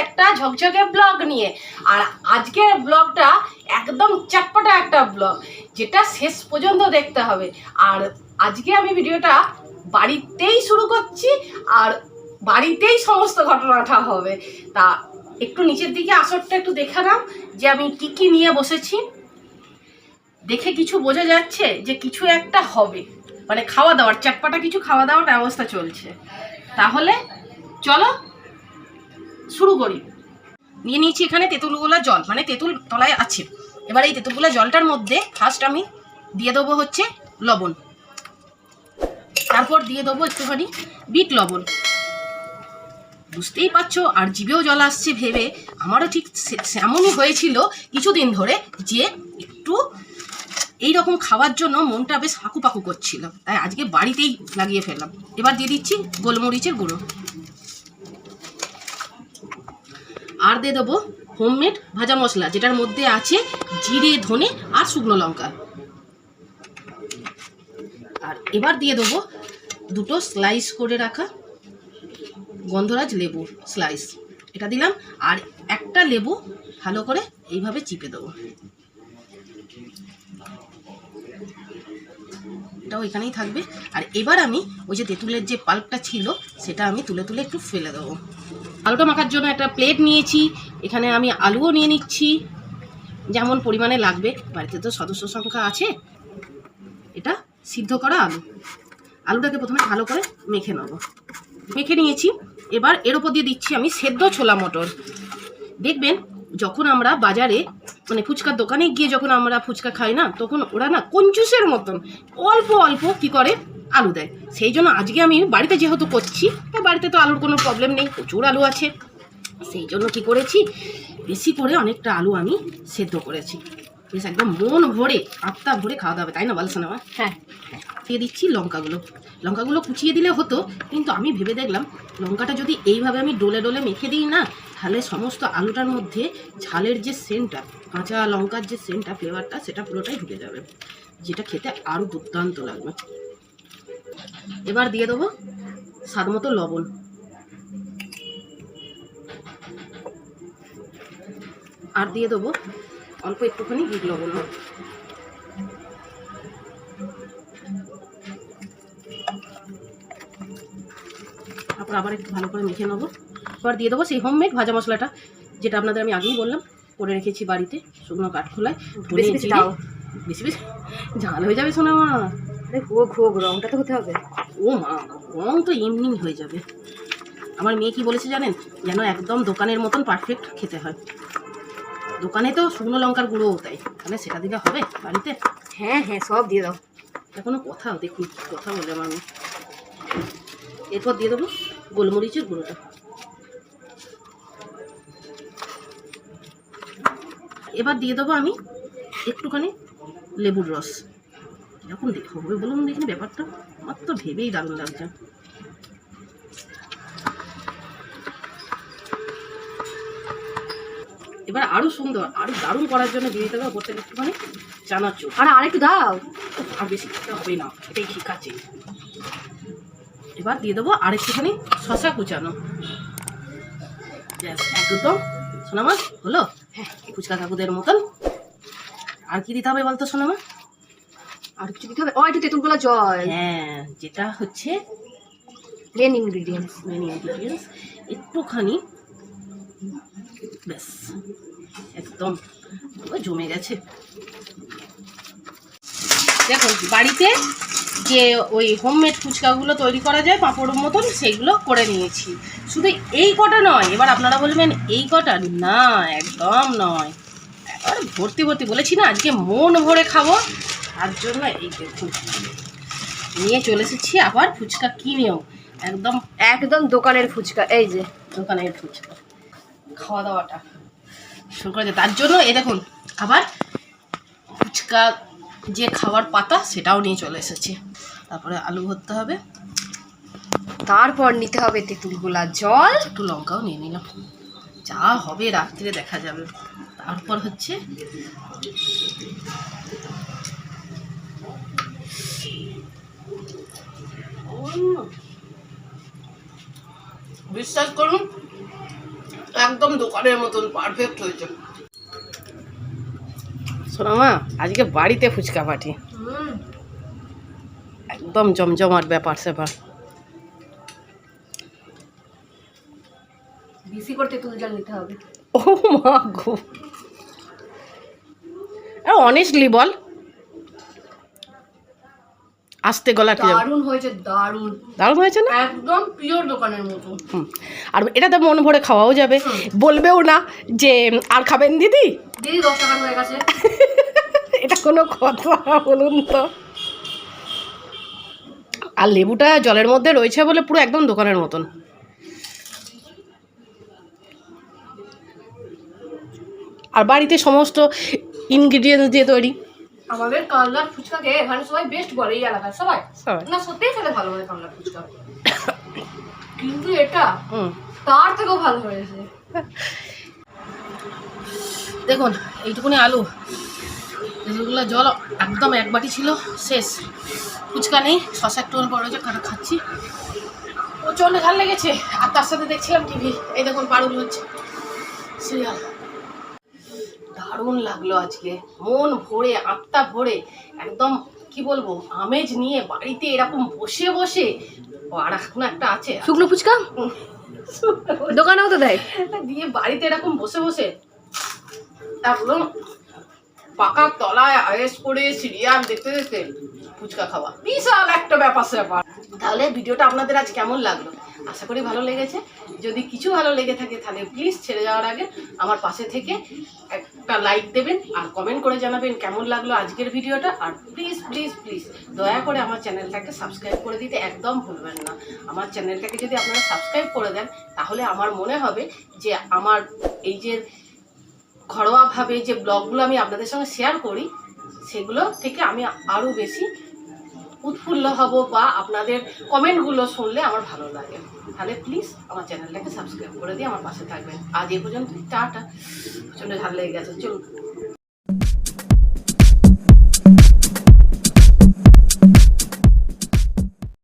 একটা ঝকঝকে ব্লগ নিয়ে। আর আজকের ব্লগটা একদম চটপটা একটা ব্লগ, যেটা শেষ পর্যন্ত দেখতে হবে। আর আজকে আমি ভিডিওটা বাড়িতেই শুরু করছি, আর বাড়িতেই সমস্ত ঘটনাটা হবে। তা একটু নিচের দিকে আসরটা একটু দেখে নাও যে আমি কি কি নিয়ে বসেছি। দেখে কিছু বোঝা যাচ্ছে যে কিছু একটা হবে, মানে খাওয়া দাওয়ার চটপটা কিছু খাওয়া দাওয়ার ব্যবস্থা চলছে। তাহলে চলো শুরু করি। নিয়ে নিয়েছি এখানে তেঁতুলগুলা জল, মানে তেঁতুল তলায় আছে। এবার এই তেঁতুলগুলা জলটার মধ্যে ফার্স্ট আমি দিয়ে দেবো হচ্ছে লবণ, তারপর দিয়ে দেবো একটুখানি বিট লবণ। বুঝতেই পারছো, আর জিভেও জল আসছে ভেবে। আমারও ঠিক এমনই হয়েছিল কিছুদিন ধরে, যে একটু এইরকম খাওয়ার জন্য মনটা বেশ হাঁকুপাকু করছিল, তাই আজকে বাড়িতেই লাগিয়ে ফেললাম। এবার দিয়ে দিচ্ছি গোলমরিচের গুঁড়ো, আর দিয়ে দেবো হোমমেড ভাজা মশলা, যেটার মধ্যে আছে জিরে, ধনে আর শুকনো লঙ্কা। আর এবার দিয়ে দেবো দুটো স্লাইস করে রাখা গন্ধরাজ লেবুর স্লাইস, এটা দিলাম। আর একটা লেবু ভালো করে এইভাবে চিপে দেবো, এটাও এখানেই থাকবে। আর এবার আমি ওই যে তেঁতুলের যে পাল্পটা ছিল সেটা আমি তুলে তুলে একটু ফেলে দেবো। আলুটা মাখার জন্য একটা প্লেট নিয়েছি, এখানে আমি আলুও নিয়ে নিচ্ছি যেমন পরিমাণে লাগবে। বাড়িতে তো সদস্য সংখ্যা আছে। এটা সিদ্ধ করা আলু, আলুটাকে প্রথমে ভালো করে মেখে নেব। মেখে নিয়েছি, এবার এর ওপর দিয়ে দিচ্ছি আমি সেদ্ধ ছোলা মটর। দেখবেন যখন আমরা বাজারে মানে ফুচকার দোকানে গিয়ে যখন আমরা ফুচকা খাই না, তখন ওরা না কঞ্জুসের মতন অল্প অল্প কি করে আলু দেয়। সেই জন্য আজকে আমি বাড়িতে যেহেতু করছি, বাড়িতে তো আলুর কোনো প্রবলেম নেই, প্রচুর আলু আছে। সেই জন্য কি করেছি, বেশি করে অনেকটা আলু আমি সেদ্ধ করেছি। বেশ একদম মন ভরে আত্মা ভরে খাওয়া দাওয়া হবে, তাই না বলছো না? হ্যাঁ হ্যাঁ। দিয়ে দিচ্ছি লঙ্কাগুলো কুচিয়ে দিলে হতো, কিন্তু আমি ভেবে দেখলাম লঙ্কাটা যদি এইভাবে আমি ডোলে ডোলে মেখে দিই না, তাহলে সমস্ত আলুটার মধ্যে ঝালের যে সেন্টটা, কাঁচা লঙ্কার যে সেন্টটা, ফ্লেভারটা, সেটা পুরোটাই ঢুকে যাবে, যেটা খেতে আরও দুর্দান্ত লাগবে। এবার দিয়ে দেবো স্বাদ মতো লবণ, আর দিয়ে দেবো অল্প একটুখানি বিট লবণ। তারপর আবার একটু ভালো করে মেখে নেবো। এবার দিয়ে দেবো সেই হোমমেড ভাজা মশলাটা, যেটা আপনাদের আমি আগেই বললাম করে রেখেছি বাড়িতে শুকনো কাঠখোলায়। বেশি বেশি ঝাল হয়ে যাবে শোনা মা, হোক রঙটা তো হতে হবে। ও মা, রঙ তো এমনি হয়ে যাবে। আমার মেয়ে কি বলেছে জানেন, যেন একদম দোকানের মতন পারফেক্ট খেতে হয়। দোকানে তো শুকনো লঙ্কার গুঁড়োও তাই, তাহলে সেটা দিলে হবে বাড়িতে? হ্যাঁ হ্যাঁ, সব দিয়ে দাও। এটা কোনো কথা? দেখুন কথা বলে আমার মেয়ে। এরপর দিয়ে দেবো গোলমরিচের গুঁড়োটা। এবার দিয়ে দেবো আমি একটুখানি লেবুর রস। এরকম হবে বলুন দেখি ব্যাপারটা, আমার তো ভেবেই দারুণ লাগছে। এবার আরো সুন্দর আরো দারুণ করার জন্য দিয়ে দিতে হবে ওপর থেকে একটুখানি চানাচুর। আর আরেকটু দাও, আর বেশি খেতে হবে না, এটাই ঠিক আছে। এবার দিয়ে দেবো আর একটুখানি শশা কুচানো। একদম সোনামা হলো। হ্যাঁ, ফুচকা কাকুদের মতন। আর কি দিতে হবে বলতো সোনামা? আর কিছু দিতে হবে? একটু তেঁতুলগুলো জল। হ্যাঁ, যেটা হচ্ছে মেন ইনগ্রিডিয়েন্টস। একটুখানি, ব্যাস একদম জমে গেছে। দেখুন বাড়িতে যে ওই হোমমেড ফুচকাগুলো তৈরি করা যায় পাঁপড়ের মতন, সেইগুলো করে নিয়েছি। শুধু এই কটা নয়, এবার আপনারা বলবেন এই কটা না, একদম নয়, এবার ভর্তি ভর্তি। বলেছি না আজকে মন ভরে খাবো, তার জন্য এই দেখুন নিয়ে চলে এসেছি আবার ফুচকা কিনেও। একদম একদম দোকানের ফুচকা, এই যে দোকানের ফুচকা খাওয়া দাওয়াটা শুরু করেছে। তার জন্য এই দেখুন আবার ফুচকা যে খাওয়ার পাতা সেটাও নিয়ে চলে এসেছি। তারপরে আলু ভরতে হবে, তারপর নিতে হবে তেঁতুলগুলা জল, একটু লঙ্কাও নিয়ে নিলাম, যা হবে রাত্রে দেখা যাবে। তারপর হচ্ছে বিশ্বাস করুন একদম দোকানের মতন পারফেক্ট হয়েছে। শোনো মা, আজকে বাড়িতে ফুচকা পাটি, একদম জমজমাট ব্যাপার স্যাপার। বেশি করতে তুল জল নিতে হবে। ও মা গো, অনেস্টলি বল, আস্তে গলাতে যাবে। দারুণ হয়েছে, দারুণ দারুণ হয়েছে না? একদম পিওর দোকানের মতো। আর এটাতে মন ভরে খাওয়াও যাবে, বলবেও না যে আর খাবেন দিদি। দিদি 10 টাকার হয়ে গেছে। এটা কোনো কথা বলুন তো। আর লেবুটা জলের মধ্যে রয়েছে বলে পুরো একদম দোকানের মতন। আর বাড়িতে সমস্ত ইনগ্রিডিয়েন্টস দিয়ে তৈরি। আমাদের কালনার ফুচকাকে এখানে সবাই বেস্ট বলে, এই এলাকায় সবাই। সবাই না সত্যিই খেতে ভালো হয় কালনার ফুচকা, কিন্তু এটা তার থেকেও ভালো হয়েছে। দেখুন এইটুকুনি আলু, এগুলো জল একদম এক বাটি ছিল, শেষ। ফুচকা নেই, শসা একটু বড় হয়েছে, কাটা খাচ্ছি। প্রচণ্ড ঝাল লেগেছে। আর তার সাথে দেখছিলাম টিভি, এই দেখুন পারুল হচ্ছে সিরিয়াল। দারুণ লাগলো আজকে, মন ভরে আত্মা ভরে একদম কি বলবো আমেজ নিয়ে বাড়িতে এরকম বসে বসে। আর এখন একটা আছে শুকনো ফুচকা দোকানেও তো দেয়, দিয়ে বাড়িতে এরকম বসে বসে একদম পাকার তলায় আয়েস করে সিরিয়াল দেখতে দেখতে ফুচকা খাওয়া বিশাল একটা ব্যাপার স্যাপার। তাহলে ভিডিওটা আপনাদের আজ কেমন লাগলো? আশা করি ভালো লেগেছে। যদি কিছু ভালো লেগে থাকে তাহলে প্লিজ ছেড়ে যাওয়ার আগে আমার পাশে থেকে একটা লাইক দেবেন আর কমেন্ট করে জানাবেন কেমন লাগলো আজকের ভিডিওটা। আর প্লিজ প্লিজ প্লিজ দয়া করে আমার চ্যানেলটাকে সাবস্ক্রাইব করে দিতে একদম ভুলবেন না। আমার চ্যানেলটাকে যদি আপনারা সাবস্ক্রাইব করে দেন তাহলে আমার মনে হবে যে আমার এই যে ঘরোয়াভাবে যে ব্লগগুলো আমি আপনাদের সঙ্গে শেয়ার করি সেগুলো থেকে আমি আরও বেশি উৎফুল্ল হব, বা আপনাদের কমেন্টগুলো শুনলে আমার ভালো লাগে। তাহলে প্লিজ আমার চ্যানেলটাকে সাবস্ক্রাইব করে দিয়ে আমার পাশে থাকবেন। আজ এই পর্যন্ত, টাটা। প্রচণ্ড ঝাল লেগে গেছে, চলুন।